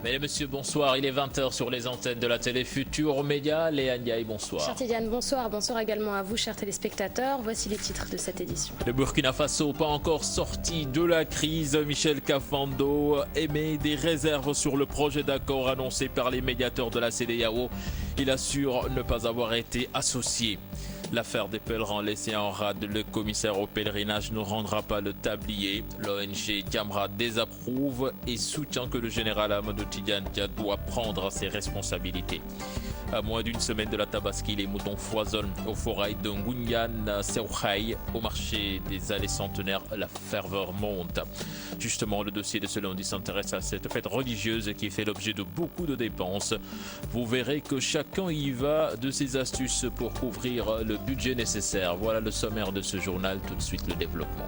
Mesdames et messieurs, bonsoir. Il est 20h sur les antennes de la télé Futur Média. Léa Ndiaye, bonsoir. Cher Tidiane, bonsoir. Bonsoir également à vous, chers téléspectateurs. Voici les titres de cette édition. Le Burkina Faso, pas encore sorti de la crise. Michel Kafando émet des réserves sur le projet d'accord annoncé par les médiateurs de la CEDEAO. Il assure ne pas avoir été associé. L'affaire des pèlerins laissés en rade, le commissaire au pèlerinage ne rendra pas le tablier. L'ONG Jamra désapprouve et soutient que le général Amadou Tidiane doit prendre ses responsabilités. À moins d'une semaine de la Tabaski, les moutons foisonnent au forêt de Ngounyan Seouhaï. Au marché des allées centenaires, la ferveur monte. Justement, le dossier de ce lundi s'intéresse à cette fête religieuse qui fait l'objet de beaucoup de dépenses. Vous verrez que chacun y va de ses astuces pour couvrir le budget nécessaire. Voilà le sommaire de ce journal. Tout de suite, le développement.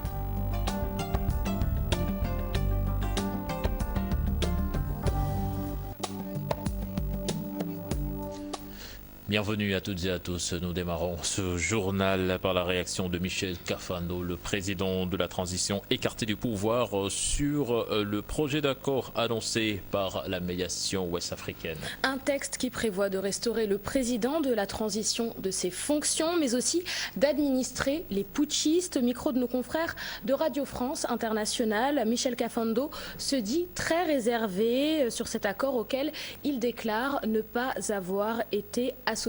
Bienvenue à toutes et à tous. Nous démarrons ce journal par la réaction de Michel Kafando, le président de la transition écarté du pouvoir, sur le projet d'accord annoncé par la médiation ouest-africaine. Un texte qui prévoit de restaurer le président de la transition de ses fonctions, mais aussi d'administrer les putschistes. Micro de nos confrères de Radio France Internationale, Michel Kafando se dit très réservé sur cet accord auquel il déclare ne pas avoir été associé.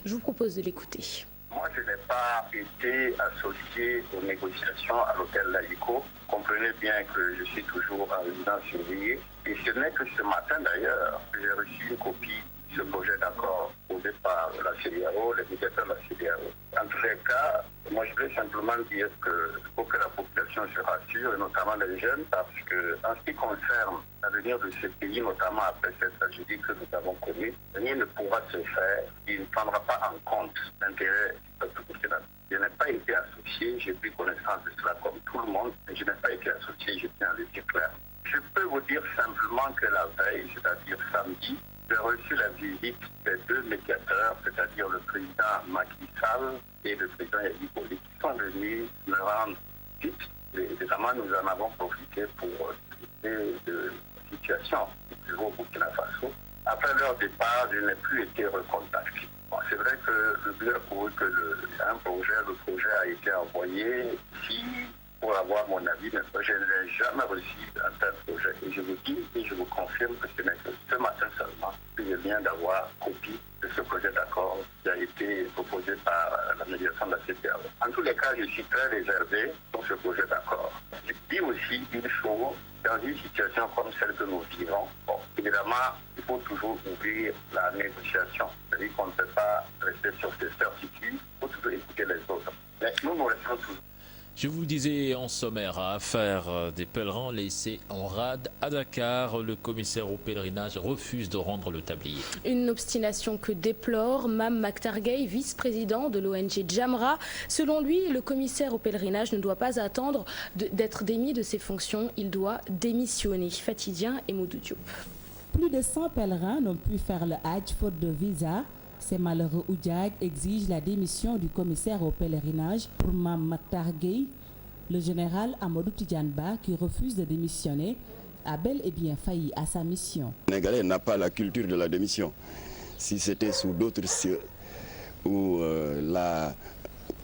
Je vous propose de l'écouter. Moi, je n'ai pas été associé aux négociations à l'hôtel Laïco. Comprenez bien que je suis toujours en résidence surveillée. Et ce n'est que ce matin, d'ailleurs, que j'ai reçu une copie de ce projet d'accord posé par la CEDEAO, les médiateurs de la CEDEAO. En tous les cas, moi, je voulais simplement dire qu'il faut que la population se rassure, et notamment les jeunes, parce que en ce qui concerne l'avenir de ce pays, notamment après cette tragédie que nous avons connue, rien ne pourra se faire. Il ne prendra pas en compte l'intérêt du peuple burkinabé. Je n'ai pas été associé, j'ai pris connaissance de cela comme tout le monde, mais je n'ai pas été associé, je tiens à le dire clair. Je peux vous dire simplement que la veille, c'est-à-dire samedi, j'ai reçu la visite des deux médiateurs, c'est-à-dire le président Macky Sall et le président Yahya Jammeh, qui sont venus me rendre visite. Et évidemment, nous en avons profité pour discuter de la situation du bureau au Burkina Faso. Après leur départ, je n'ai plus été recontacté. Bon, c'est vrai que le bureau a couru que le projet a été envoyé ici pour avoir mon avis, mais je n'ai jamais reçu un tel projet. Et je vous dis et je vous confirme que ce n'est que ce matin seulement que je viens d'avoir copie de ce projet d'accord qui a été proposé par la médiation de la CEDEAO. En tous les cas, je suis très réservé sur ce projet d'accord. Je dis aussi une chose, dans une situation comme celle que nous vivons, bon, évidemment, il faut toujours ouvrir la négociation. C'est-à-dire qu'on ne peut pas rester sur ses certitudes, il faut toujours écouter les autres. Mais nous restons toujours. Je vous disais en sommaire, à affaire des pèlerins laissés en rade à Dakar, le commissaire au pèlerinage refuse de rendre le tablier. Une obstination que déplore Mam Maktar Gueye, vice-président de l'ONG Jamra. Selon lui, le commissaire au pèlerinage ne doit pas attendre d'être démis de ses fonctions, il doit démissionner. Fatidien et Moudou Diop. Plus de 100 pèlerins n'ont pu faire le Hajj faute de visa. Ces malheureux Oudjag exigent la démission du commissaire au pèlerinage. Pour Mam Maktar Gueye, le général Amadou Tidiane Ba, qui refuse de démissionner, a bel et bien failli à sa mission. Le Sénégalais n'a pas la culture de la démission. Si c'était sous d'autres cieux, où la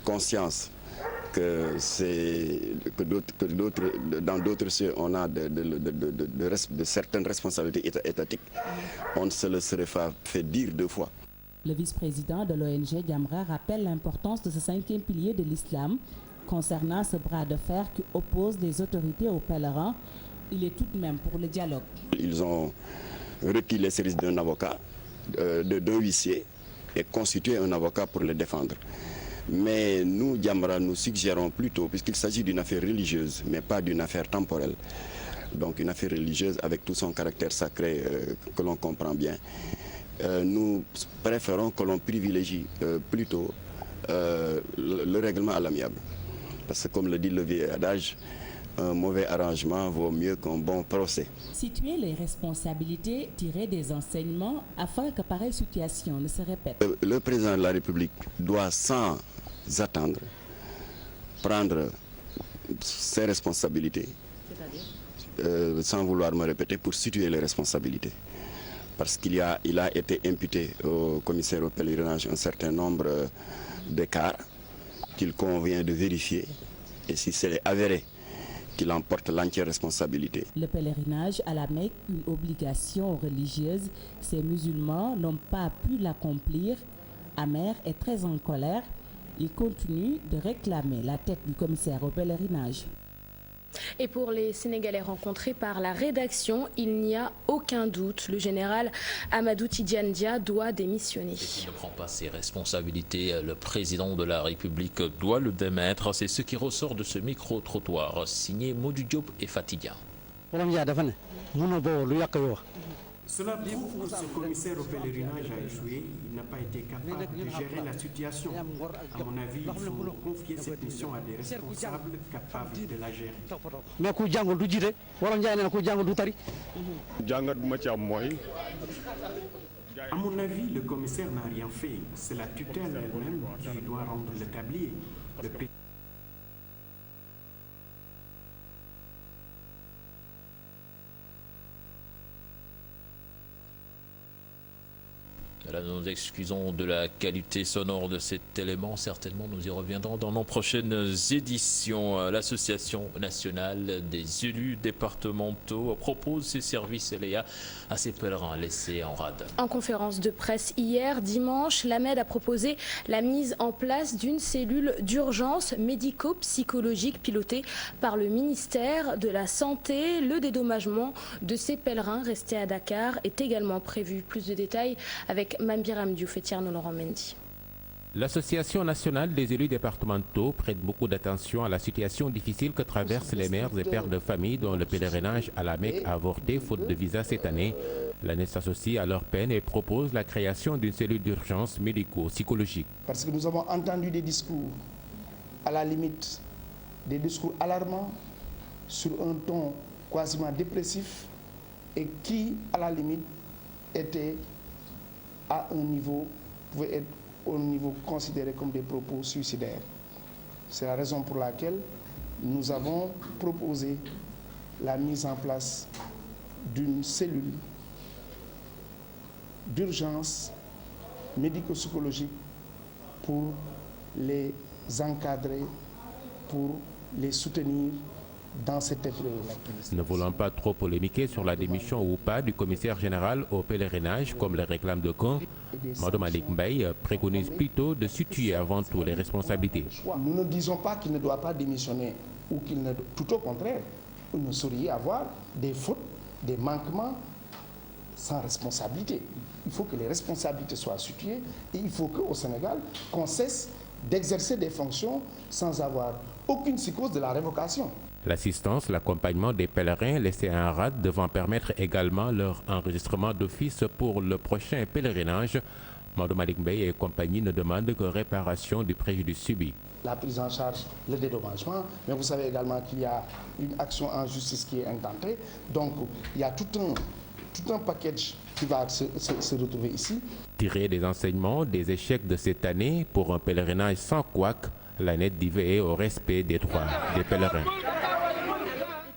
conscience que dans d'autres cieux on a de certaines responsabilités étatiques, on ne se le serait pas fait dire deux fois. Le vice-président de l'ONG Jamra rappelle l'importance de ce 5e pilier de l'islam. Concernant ce bras de fer qui oppose les autorités aux pèlerins, il est tout de même pour le dialogue. Ils ont requis les services d'un avocat, d'un huissier, et constitué un avocat pour les défendre. Mais nous, Jamra, nous suggérons plutôt, puisqu'il s'agit d'une affaire religieuse, mais pas d'une affaire temporelle, donc une affaire religieuse avec tout son caractère sacré que l'on comprend bien, nous préférons que l'on privilégie plutôt le règlement à l'amiable. Parce que comme le dit le vieil adage, un mauvais arrangement vaut mieux qu'un bon procès. Situer les responsabilités, tirer des enseignements afin que pareille situation ne se répète. Le président de la République doit sans attendre prendre ses responsabilités. sans vouloir me répéter, pour situer les responsabilités. Parce qu'il a été imputé au commissaire au pèlerinage un certain nombre d'écarts qu'il convient de vérifier. Et si c'est avéré qu'il emporte l'entière responsabilité. Le pèlerinage à la Mecque, une obligation religieuse, ces musulmans n'ont pas pu l'accomplir. Amer est très en colère. Il continue de réclamer la tête du commissaire au pèlerinage. Et pour les Sénégalais rencontrés par la rédaction, il n'y a aucun doute. Le général Amadou Tidiane Dia doit démissionner. Il ne prend pas ses responsabilités. Le président de la République doit le démettre. C'est ce qui ressort de ce micro-trottoir signé Modou Diop et Fatidia. Cela prouve que ce commissaire au pèlerinage a échoué. Il n'a pas été capable de gérer la situation. À mon avis, il faut confier cette mission à des responsables capables de la gérer. À mon avis, le commissaire n'a rien fait. C'est la tutelle elle-même qui doit rendre le tablier. Là, nous nous excusons de la qualité sonore de cet élément. Certainement, nous y reviendrons dans nos prochaines éditions. L'Association nationale des élus départementaux propose ses services Léa à ses pèlerins laissés en rade. En conférence de presse hier, dimanche, l'AMED a proposé la mise en place d'une cellule d'urgence médico-psychologique pilotée par le ministère de la Santé. Le dédommagement de ces pèlerins restés à Dakar est également prévu. Plus de détails avec Mambiram Diouf et Tierno Laurent Mendy. L'Association nationale des élus départementaux prête beaucoup d'attention à la situation difficile que traversent les mères et pères de famille dont le pèlerinage à la Mecque a avorté faute de visa cette année. L'ANES s'associe à leur peine et propose la création d'une cellule d'urgence médico-psychologique. Parce que nous avons entendu des discours, à la limite, des discours alarmants, sur un ton quasiment dépressif et qui, à la limite, étaient à un niveau, pouvait être au niveau considéré comme des propos suicidaires. C'est la raison pour laquelle nous avons proposé la mise en place d'une cellule d'urgence médico-psychologique pour les encadrer, pour les soutenir dans cette épreuve. Ne voulant pas trop polémiquer sur la démission ou pas du commissaire général au pèlerinage, comme le réclame de Caen, Maodo Malick Mbaye préconise plutôt de situer avant tout les responsabilités. Nous ne disons pas qu'il ne doit pas démissionner ou qu'il ne... Tout au contraire, il ne saurait avoir des fautes, des manquements sans responsabilité. Il faut que les responsabilités soient situées et il faut qu'au Sénégal, qu'on cesse d'exercer des fonctions sans avoir aucune psychose de la révocation. L'assistance, l'accompagnement des pèlerins laissés en rade devant permettre également leur enregistrement d'office pour le prochain pèlerinage. Maodo Malick Mbaye et compagnie ne demandent que réparation du préjudice subi. La prise en charge, le dédommagement, mais vous savez également qu'il y a une action en justice qui est intentée. Donc il y a tout un package qui va se retrouver ici. Tirer des enseignements des échecs de cette année pour un pèlerinage sans couac, l'ANED dit veiller au respect des droits des pèlerins.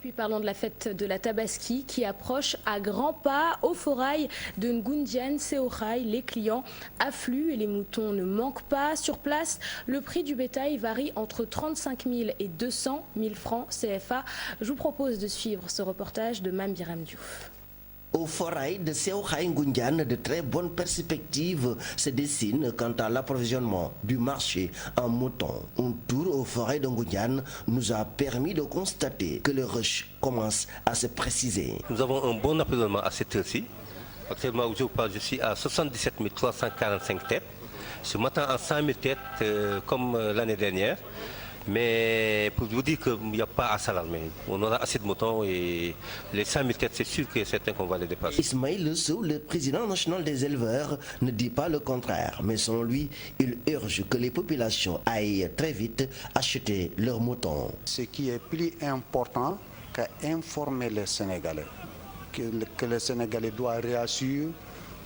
Puis parlons de la fête de la Tabaski qui approche à grands pas au forail de Ngoundiane, Séorail. Les clients affluent et les moutons ne manquent pas. Sur place, le prix du bétail varie entre 35 000 et 200 000 francs CFA. Je vous propose de suivre ce reportage de Mambiram Diouf. Au forail de Séorail Ngoundiane, de très bonnes perspectives se dessinent quant à l'approvisionnement du marché en moutons. Un tour au forail de Ngoundiane nous a permis de constater que le rush commence à se préciser. Nous avons un bon approvisionnement à cette heure-ci. Actuellement, où je parle, je suis à 77 345 têtes. Ce matin, à 100 000 têtes comme l'année dernière. Mais pour vous dire qu'il n'y a pas à s'alarmer, on aura assez de moutons et les 100 000 têtes, c'est sûr que c'est certain qu'on va les dépasser. Ismaël Sow, le président national des éleveurs, ne dit pas le contraire, mais selon lui, il urge que les populations aillent très vite acheter leurs moutons. Ce qui est plus important qu'informer les Sénégalais, que les Sénégalais doivent réassurer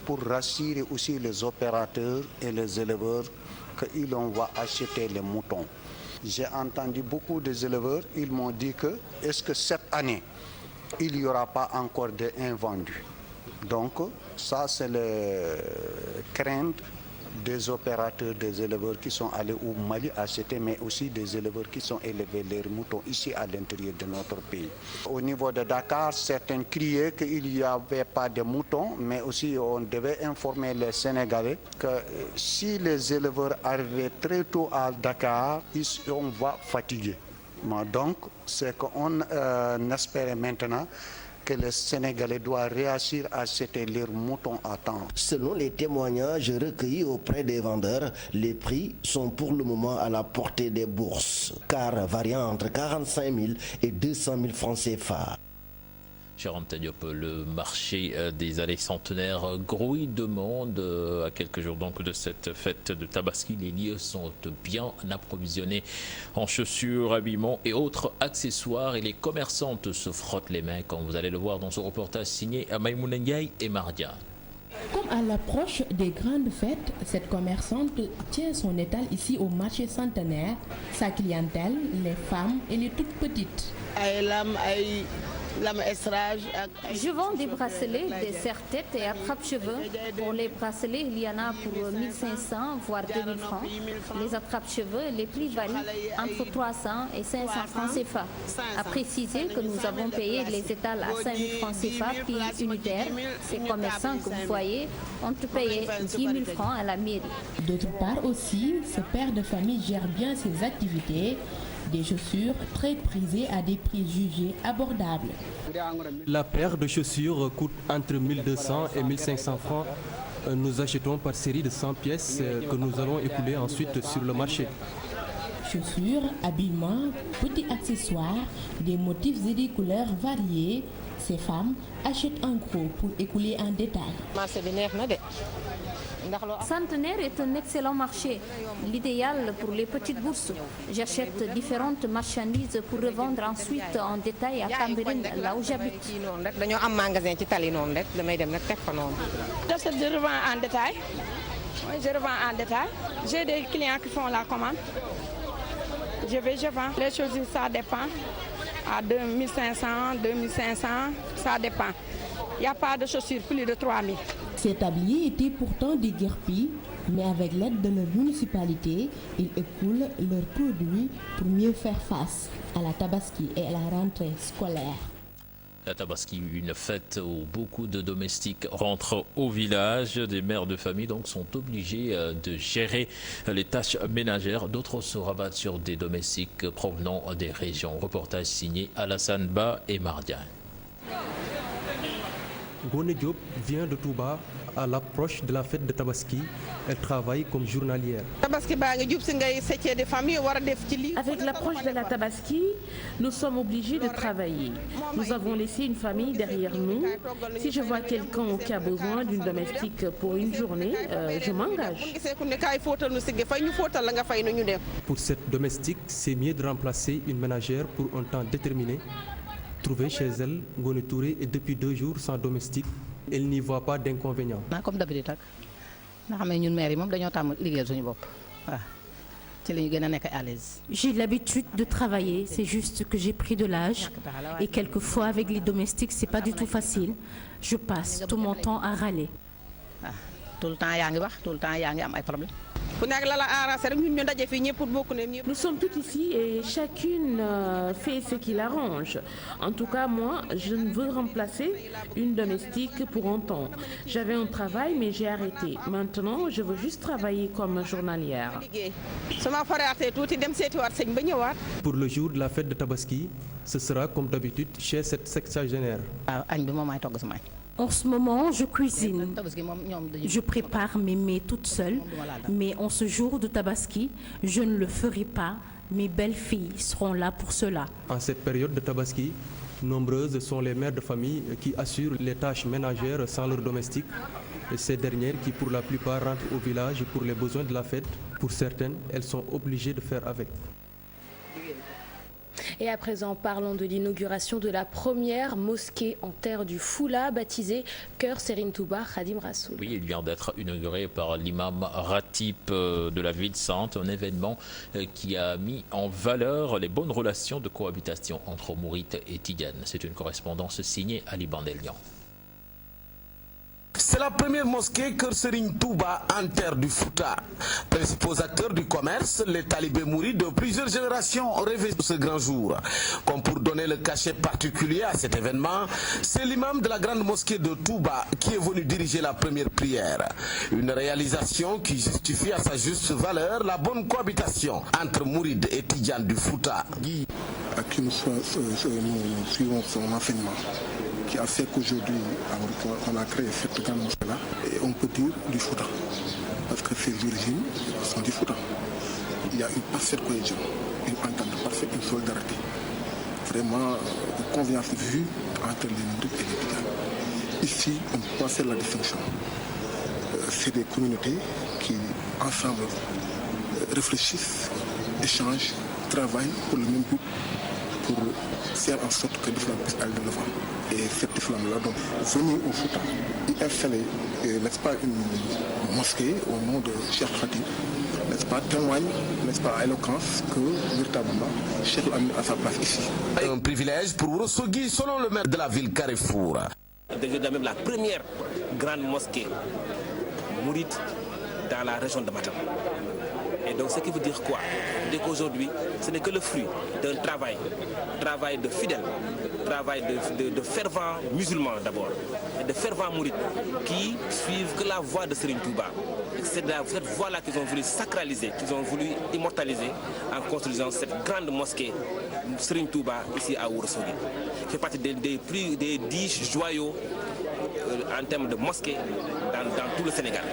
pour rassurer aussi les opérateurs et les éleveurs qu'ils vont acheter les moutons. J'ai entendu beaucoup des éleveurs, ils m'ont dit que est-ce que cette année, il n'y aura pas encore d'invendus. Donc ça, c'est le crainte des opérateurs, des éleveurs qui sont allés au Mali acheter, mais aussi des éleveurs qui sont élevés leurs moutons ici à l'intérieur de notre pays. Au niveau de Dakar, certains criaient qu'il n'y avait pas de moutons, mais aussi on devait informer les Sénégalais que si les éleveurs arrivaient très tôt à Dakar, on va fatiguer. Donc, c'est qu'on espérait maintenant que les Sénégalais doivent réussir à acheter leurs moutons à temps. Selon les témoignages recueillis auprès des vendeurs, les prix sont pour le moment à la portée des bourses, car variant entre 45 000 et 200 000 francs CFA. Jérôme Tadiop, le marché des allées centenaires grouille de monde. À quelques jours donc de cette fête de Tabaski, les lieux sont bien approvisionnés en chaussures, habillements et autres accessoires. Et les commerçantes se frottent les mains, comme vous allez le voir dans ce reportage signé à Maïmouna Ndiaye et Mardia. Comme à l'approche des grandes fêtes, cette commerçante tient son étal ici au marché centenaire. Sa clientèle, les femmes et les toutes petites. Je vends des bracelets, des serre-têtes et attrape-cheveux. Pour les bracelets, il y en a pour 1500 voire 2000 francs. Les attrape-cheveux, les prix varient entre 300 et 500 francs CFA. À préciser que nous avons payé les étals à 5000 francs CFA, prix unitaire. Ces commerçants que vous voyez ont payé 10 000 francs à la mairie. D'autre part aussi, ce père de famille gère bien ses activités. Des chaussures très prisées à des prix jugés abordables. La paire de chaussures coûte entre 1200 et 1500 francs. Nous achetons par série de 100 pièces que nous allons écouler ensuite sur le marché. Chaussures, habillements, petits accessoires, des motifs et des couleurs variées. Ces femmes achètent en gros pour écouler en détail. Centenaire est un excellent marché, l'idéal pour les petites bourses. J'achète différentes marchandises pour revendre ensuite en détail à Cambérène, là où j'habite. Je revends en détail. Oui, je revends en détail. J'ai des clients qui font la commande. Je vends. Les choses, ça dépend. À 2500, 2500, ça dépend. Il n'y a pas de chaussures plus de 3000. Ces tabliers étaient pourtant déguerpis, mais avec l'aide de leur municipalité, ils écoulent leurs produits pour mieux faire face à la Tabaski et à la rentrée scolaire. La Tabaski, une fête où beaucoup de domestiques rentrent au village. Des mères de famille donc sont obligées de gérer les tâches ménagères. D'autres se rabattent sur des domestiques provenant des régions. Reportage signé Alassane Ba et Mardia. Gone Diop vient de Touba à l'approche de la fête de Tabaski. Elle travaille comme journalière. Avec l'approche de la Tabaski, nous sommes obligés de travailler. Nous avons laissé une famille derrière nous. Si je vois quelqu'un qui a besoin d'une domestique pour une journée, je m'engage. Pour cette domestique, c'est mieux de remplacer une ménagère pour un temps déterminé. Trouvée chez elle, Ngone Touré est depuis 2 jours sans domestique. Elle n'y voit pas d'inconvénient. Comme d'habitude, j'ai l'habitude de travailler, c'est juste que j'ai pris de l'âge et quelquefois avec les domestiques c'est pas du tout facile. Je passe tout mon temps à râler. Tout le temps, il y a des problèmes. Nous sommes toutes ici et chacune fait ce qui l'arrange. En tout cas, moi, je ne veux remplacer une domestique pour un temps. J'avais un travail, mais j'ai arrêté. Maintenant, je veux juste travailler comme journalière. Pour le jour de la fête de Tabaski, ce sera comme d'habitude chez cette sexagénaire. En ce moment, je cuisine. Je prépare mes mets toute seule, mais en ce jour de Tabaski, je ne le ferai pas. Mes belles-filles seront là pour cela. En cette période de Tabaski, nombreuses sont les mères de famille qui assurent les tâches ménagères sans leur domestique. Et ces dernières qui, pour la plupart, rentrent au village pour les besoins de la fête. Pour certaines, elles sont obligées de faire avec. Et à présent, parlons de l'inauguration de la première mosquée en terre du Foula, baptisée Cœur Serigne Touba Khadim Rassoul. Oui, il vient d'être inauguré par l'imam Ratib de la ville sainte, un événement qui a mis en valeur les bonnes relations de cohabitation entre mourites et tidianes. C'est une correspondance signée Ali Bandelian. C'est la première mosquée Cœur Serigne Touba en terre du Fouta. Principaux acteurs du commerce, les talibés mourides de plusieurs générations ont rêvé de ce grand jour. Comme pour donner le cachet particulier à cet événement, c'est l'imam de la grande mosquée de Touba qui est venu diriger la première prière. Une réalisation qui justifie à sa juste valeur la bonne cohabitation entre mourides et tidianes du Fouta. À qui nous suivons son enseignement, qui a fait qu'aujourd'hui on a créé cette grande mosquée-là, et on peut dire du Fouta, parce que ses origines sont du Fouta. Il y a une parfaite cohésion, une entente parfaite, une solidarité, vraiment une confiance vue entre les mourides et les tidianes. Ici, on ne peut pas faire la distinction. C'est des communautés qui, ensemble, réfléchissent, échangent, travaillent pour le même but, pour faire en sorte que l'islam puisse aller de l'avant. Et cet islam-là, donc, venu au Fouta, y installer, n'est-ce pas, une mosquée au nom de Cheikh Khatib, n'est-ce pas, témoigne, n'est-ce pas, à éloquence que, véritablement, Cheikh l'a mis à sa place ici. Un privilège pour Ourossogui, selon le maire de la ville Carrefour. C'est même la première grande mosquée mouride dans la région de Matam. Et donc, ce qui veut dire quoi? Dès qu'aujourd'hui, ce n'est que le fruit d'un travail de fidèles, travail de fervents musulmans d'abord, et de fervents mourides qui suivent que la voie de Serigne Touba. C'est cette voie-là qu'ils ont voulu sacraliser, qu'ils ont voulu immortaliser en construisant cette grande mosquée Serigne Touba ici à Ourossogui. Qui fait partie des 10 joyaux en termes de mosquées dans tout le Sénégal.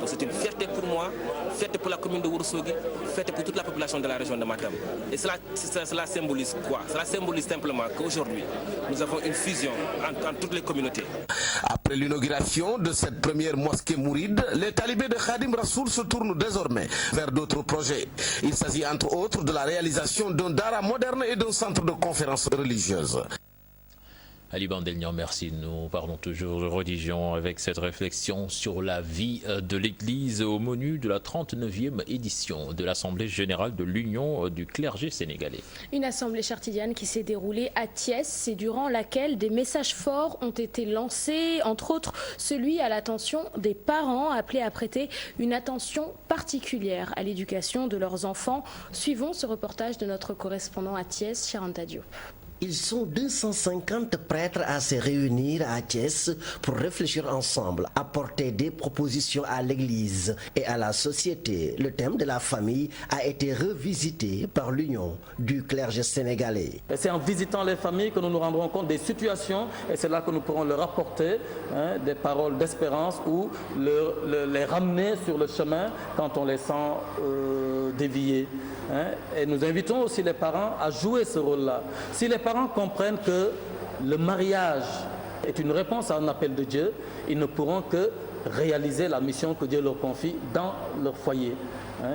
Donc c'est une fierté pour moi, fierté pour la commune de Ourossogui, fierté pour toute la population de la région de Matam. Et cela symbolise quoi? Cela symbolise simplement qu'aujourd'hui, nous avons une fusion entre toutes les communautés. Après l'inauguration de cette première mosquée mouride, les talibés de Khadim Rassoul se tournent désormais vers d'autres projets. Il s'agit entre autres de la réalisation d'un dara moderne et d'un centre de conférences religieuses. Ali Bandelian, merci. Nous parlons toujours de religion avec cette réflexion sur la vie de l'Église au menu de la 39e édition de l'Assemblée générale de l'Union du clergé sénégalais. Une assemblée chartidiane qui s'est déroulée à Thiès et durant laquelle des messages forts ont été lancés, entre autres celui à l'attention des parents appelés à prêter une attention particulière à l'éducation de leurs enfants. Suivons ce reportage de notre correspondant à Thiès, Charanta Diop. Ils sont 250 prêtres à se réunir à Thiès pour réfléchir ensemble, apporter des propositions à l'Église et à la société. Le thème de la famille a été revisité par l'Union du clergé sénégalais. C'est en visitant les familles que nous nous rendrons compte des situations et c'est là que nous pourrons leur apporter des paroles d'espérance ou les ramener sur le chemin quand on les sent déviés. Et nous invitons aussi les parents à jouer ce rôle-là. Si les parents comprennent que le mariage est une réponse à un appel de Dieu, ils ne pourront que réaliser la mission que Dieu leur confie dans leur foyer.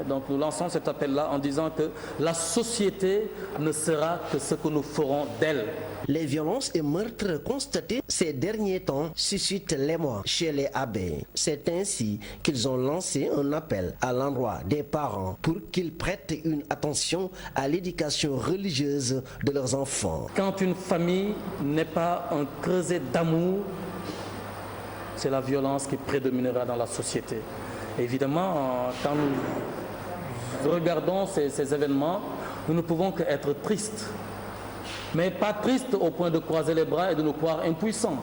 Donc nous lançons cet appel-là en disant que la société ne sera que ce que nous ferons d'elle. Les violences et meurtres constatés ces derniers temps suscitent l'émoi chez les abbés. C'est ainsi qu'ils ont lancé un appel à l'endroit des parents pour qu'ils prêtent une attention à l'éducation religieuse de leurs enfants. Quand une famille n'est pas un creuset d'amour, c'est la violence qui prédominera dans la société. Évidemment, quand nous regardons ces événements, nous ne pouvons qu'être tristes. Mais pas tristes au point de croiser les bras et de nous croire impuissants.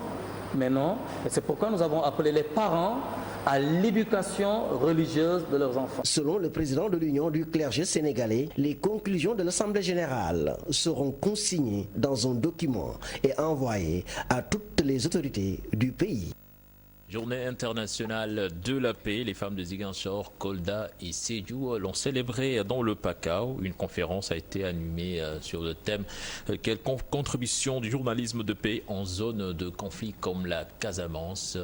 Mais non, et c'est pourquoi nous avons appelé les parents à l'éducation religieuse de leurs enfants. Selon le président de l'Union du clergé sénégalais, les conclusions de l'Assemblée générale seront consignées dans un document et envoyées à toutes les autorités du pays. Journée internationale de la paix, les femmes de Ziguinchor, Kolda et Sédhiou l'ont célébré dans le Pakao. Une conférence a été animée sur le thème « Quelle contribution du journalisme de paix en zone de conflit comme la Casamance ?»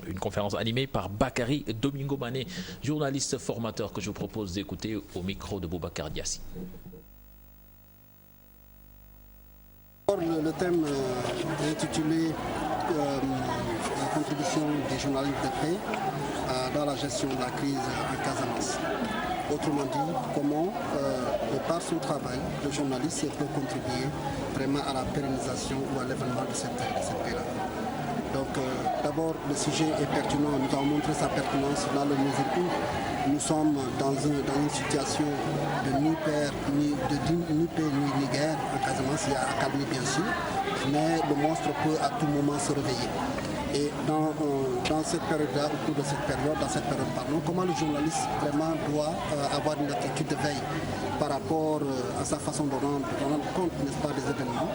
Une conférence animée par Bakary Domingo Mané, journaliste formateur que je vous propose d'écouter au micro de Boubacar Diassi. Le thème est intitulé la contribution des journalistes de paix dans la gestion de la crise en Casamance. Autrement dit, comment, de par son travail, le journaliste peut contribuer vraiment à la pérennisation ou à l'événement de cette paix-là. Donc d'abord, le sujet est pertinent, nous avons montré sa pertinence dans le mesure où nous sommes dans une situation de ni paix ni guerre en Casamance. Il y a accalmie bien sûr, mais le monstre peut à tout moment se réveiller. Et dans cette période-là, au cours de cette période, comment le journaliste vraiment doit avoir une attitude de veille par rapport à sa façon de rendre compte, n'est-ce pas, des événements,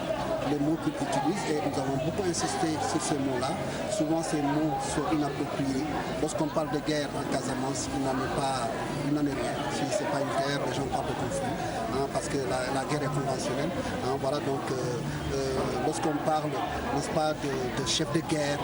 les mots qu'il utilise, et nous avons beaucoup insisté sur ces mots-là. Souvent ces mots sont inappropriés. Lorsqu'on parle de guerre en Casamance, il n'en est rien. Si ce n'est pas une guerre, les gens parlent de conflit, parce que la guerre est conventionnelle. Voilà, donc lorsqu'on parle, n'est-ce pas, de chef de guerre,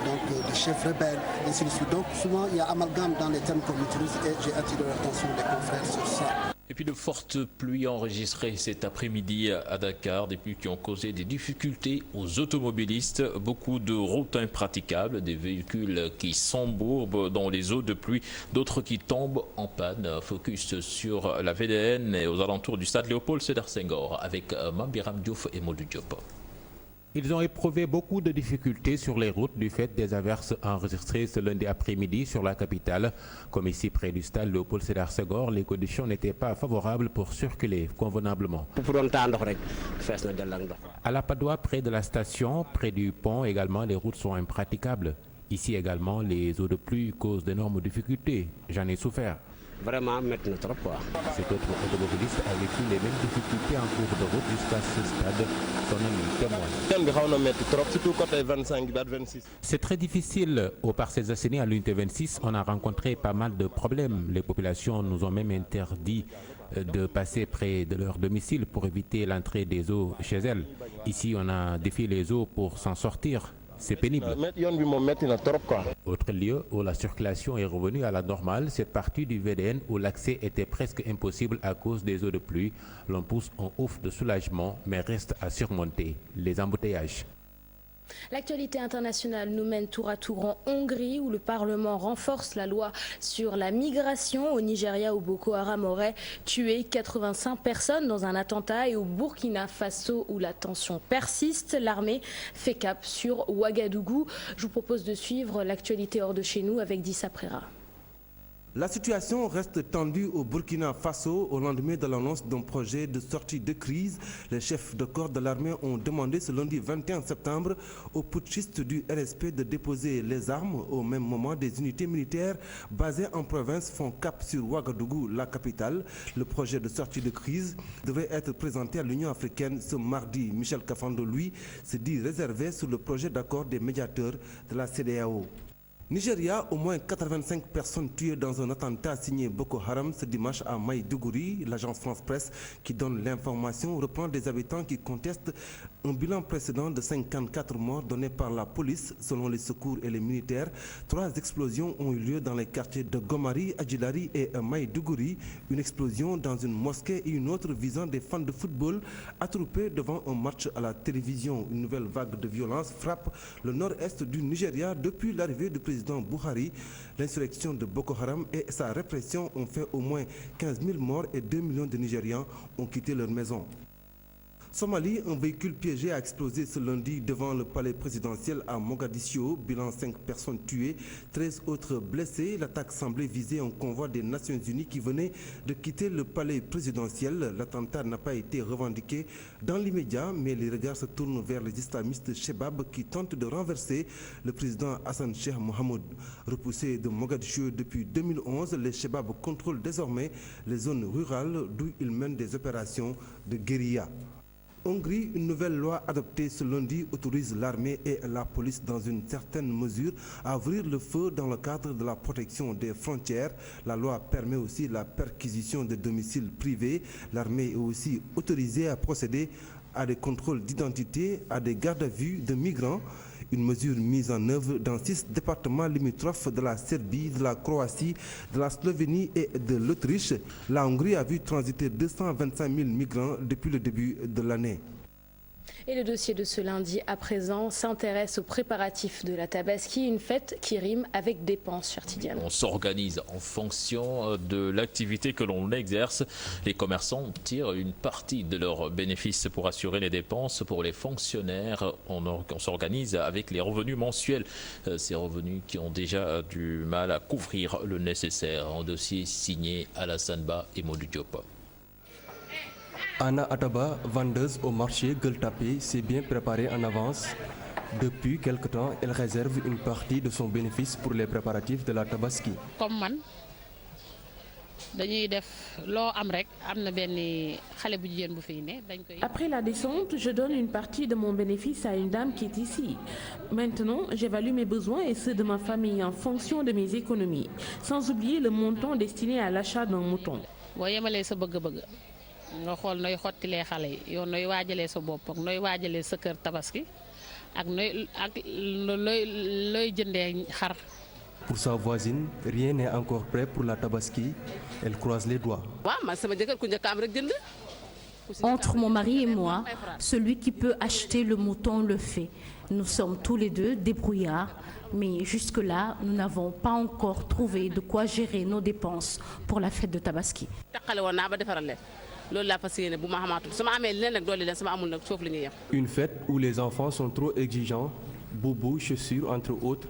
donc de chef rebelle, ainsi de suite. Donc souvent il y a amalgame dans les termes qu'on utilise, et j'ai attiré l'attention des confrères sur ça. Et puis de fortes pluies enregistrées cet après-midi à Dakar, des pluies qui ont causé des difficultés aux automobilistes, beaucoup de routes impraticables, des véhicules qui s'embourbent dans les eaux de pluie, d'autres qui tombent en panne. Focus sur la VDN et aux alentours du stade Léopold Sédar Senghor avec Mambiram Diouf et Modou Diop. Ils ont éprouvé beaucoup de difficultés sur les routes du fait des averses enregistrées ce lundi après-midi sur la capitale. Comme ici près du stade Léopold Sédar Senghor, les conditions n'étaient pas favorables pour circuler convenablement. À la Padoue, près de la station, près du pont également, les routes sont impraticables. Ici également, les eaux de pluie causent d'énormes difficultés. J'en ai souffert. Vraiment maintenant trop quoi. Cet autre automobiliste a vécu les mêmes difficultés en cours de route jusqu'à ce stade. Son ami témoigne. C'est très difficile. Au Parcelles Assainies à l'unité 26, on a rencontré pas mal de problèmes. Les populations nous ont même interdit de passer près de leur domicile pour éviter l'entrée des eaux chez elles. Ici, on a défié les eaux pour s'en sortir. C'est pénible. Autre lieu où la circulation est revenue à la normale, cette partie du VDN où l'accès était presque impossible à cause des eaux de pluie. L'on pousse un ouf de soulagement, mais reste à surmonter les embouteillages. L'actualité internationale nous mène tour à tour en Hongrie où le Parlement renforce la loi sur la migration, au Nigeria où Boko Haram aurait tué 85 personnes dans un attentat, et au Burkina Faso où la tension persiste. L'armée fait cap sur Ouagadougou. Je vous propose de suivre l'actualité hors de chez nous avec Dissa Prera. La situation reste tendue au Burkina Faso au lendemain de l'annonce d'un projet de sortie de crise. Les chefs de corps de l'armée ont demandé ce lundi 21 septembre aux putschistes du RSP de déposer les armes. Au même moment, des unités militaires basées en province font cap sur Ouagadougou, la capitale. Le projet de sortie de crise devrait être présenté à l'Union africaine ce mardi. Michel Kafando, lui, se dit réservé sur le projet d'accord des médiateurs de la CEDEAO. Nigeria, au moins 85 personnes tuées dans un attentat signé Boko Haram ce dimanche à Maïdougouri. L'agence France Presse qui donne l'information reprend des habitants qui contestent un bilan précédent de 54 morts donné par la police. Selon les secours et les militaires, 3 explosions ont eu lieu dans les quartiers de Gomari, Adjilari et Maïdougouri. Une explosion dans une mosquée et une autre visant des fans de football attroupés devant un match à la télévision. Une nouvelle vague de violence frappe le nord-est du Nigeria depuis l'arrivée du président Buhari. L'insurrection de Boko Haram et sa répression ont fait au moins 15 000 morts et 2 millions de Nigérians ont quitté leur maison. Somalie, un véhicule piégé a explosé ce lundi devant le palais présidentiel à Mogadiscio. Bilan 5 personnes tuées, 13 autres blessées. L'attaque semblait viser un convoi des Nations Unies qui venait de quitter le palais présidentiel. L'attentat n'a pas été revendiqué dans l'immédiat, mais les regards se tournent vers les islamistes Chebab qui tentent de renverser le président Hassan Sheikh Mohamed. Repoussé de Mogadiscio depuis 2011, les Chebab contrôlent désormais les zones rurales d'où ils mènent des opérations de guérilla. Hongrie, une nouvelle loi adoptée ce lundi autorise l'armée et la police dans une certaine mesure à ouvrir le feu dans le cadre de la protection des frontières. La loi permet aussi la perquisition des domiciles privés. L'armée est aussi autorisée à procéder à des contrôles d'identité, à des gardes à vue de migrants. Une mesure mise en œuvre dans 6 départements limitrophes de la Serbie, de la Croatie, de la Slovénie et de l'Autriche. La Hongrie a vu transiter 225 000 migrants depuis le début de l'année. Et le dossier de ce lundi à présent s'intéresse aux préparatifs de la Tabaski, une fête qui rime avec dépenses, cher Tidiane. On s'organise en fonction de l'activité que l'on exerce. Les commerçants tirent une partie de leurs bénéfices pour assurer les dépenses. Pour les fonctionnaires, on s'organise avec les revenus mensuels. Ces revenus qui ont déjà du mal à couvrir le nécessaire. Un dossier signé Alassane Ba et Modou Diop. Anna Ataba, vendeuse au marché Gueule Tapée, s'est bien préparée en avance. Depuis quelque temps, elle réserve une partie de son bénéfice pour les préparatifs de la Tabaski. Comme man, après la descente, je donne une partie de mon bénéfice à une dame qui est ici. Maintenant, j'évalue mes besoins et ceux de ma famille en fonction de mes économies, sans oublier le montant destiné à l'achat d'un mouton. nga xool nooy xottilee xale yi yow nooy waajalee sa bopp ak nooy waajalee sa kër tabaski ak looy jëndee xar. Pour sa voisine, rien n'est encore prêt pour la Tabaski. Elle croise les doigts. Entre mon mari et moi, celui qui peut acheter le mouton le fait. Nous sommes tous les deux débrouillards, mais jusque-là, nous n'avons pas encore trouvé de quoi gérer nos dépenses pour la fête de Tabaski. Une fête où les enfants sont trop exigeants, boubou, chaussures entre autres.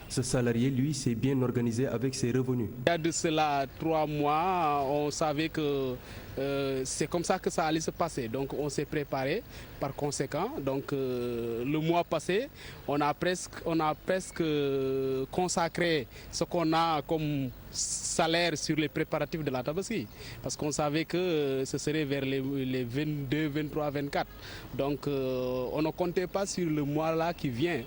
Ce salarié, lui, s'est bien organisé avec ses revenus. Il y a de cela 3 mois, on savait que c'est comme ça que ça allait se passer. Donc on s'est préparé par conséquent. Donc le mois passé, on a presque consacré ce qu'on a comme salaire sur les préparatifs de la Tabaski. Parce qu'on savait que ce serait vers les 22, 23, 24. Donc on ne comptait pas sur le mois là qui vient.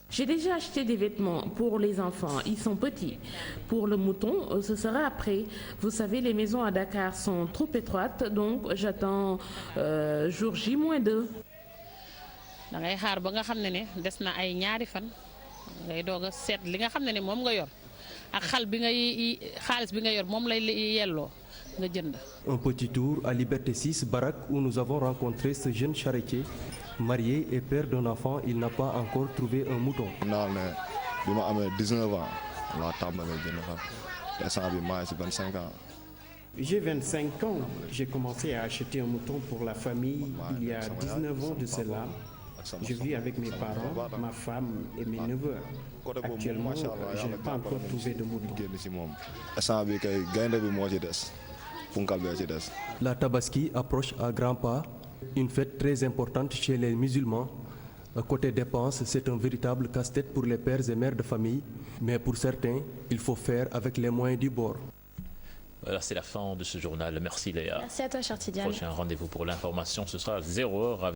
J'ai déjà acheté des vêtements pour les enfants, ils sont petits. Pour le mouton, ce sera après. Vous savez, les maisons à Dakar sont trop étroites, donc j'attends jour J-2. Un petit tour à Liberté 6, Barak, où nous avons rencontré ce jeune charretier. Marié et père d'un enfant, il n'a pas encore trouvé un mouton. J'ai 25 ans. J'ai commencé à acheter un mouton pour la famille il y a 19 ans de cela. Je vis avec mes parents, ma femme et mes neveux. Actuellement, je n'ai pas encore trouvé de mouton. La Tabaski approche à grands pas, une fête très importante chez les musulmans. Côté dépenses, c'est un véritable casse-tête pour les pères et mères de famille, mais pour certains, il faut faire avec les moyens du bord. Voilà, c'est la fin de ce journal. Merci Léa. Merci à toi, cher Tidiane. Prochain rendez-vous pour l'information, ce sera à 0h.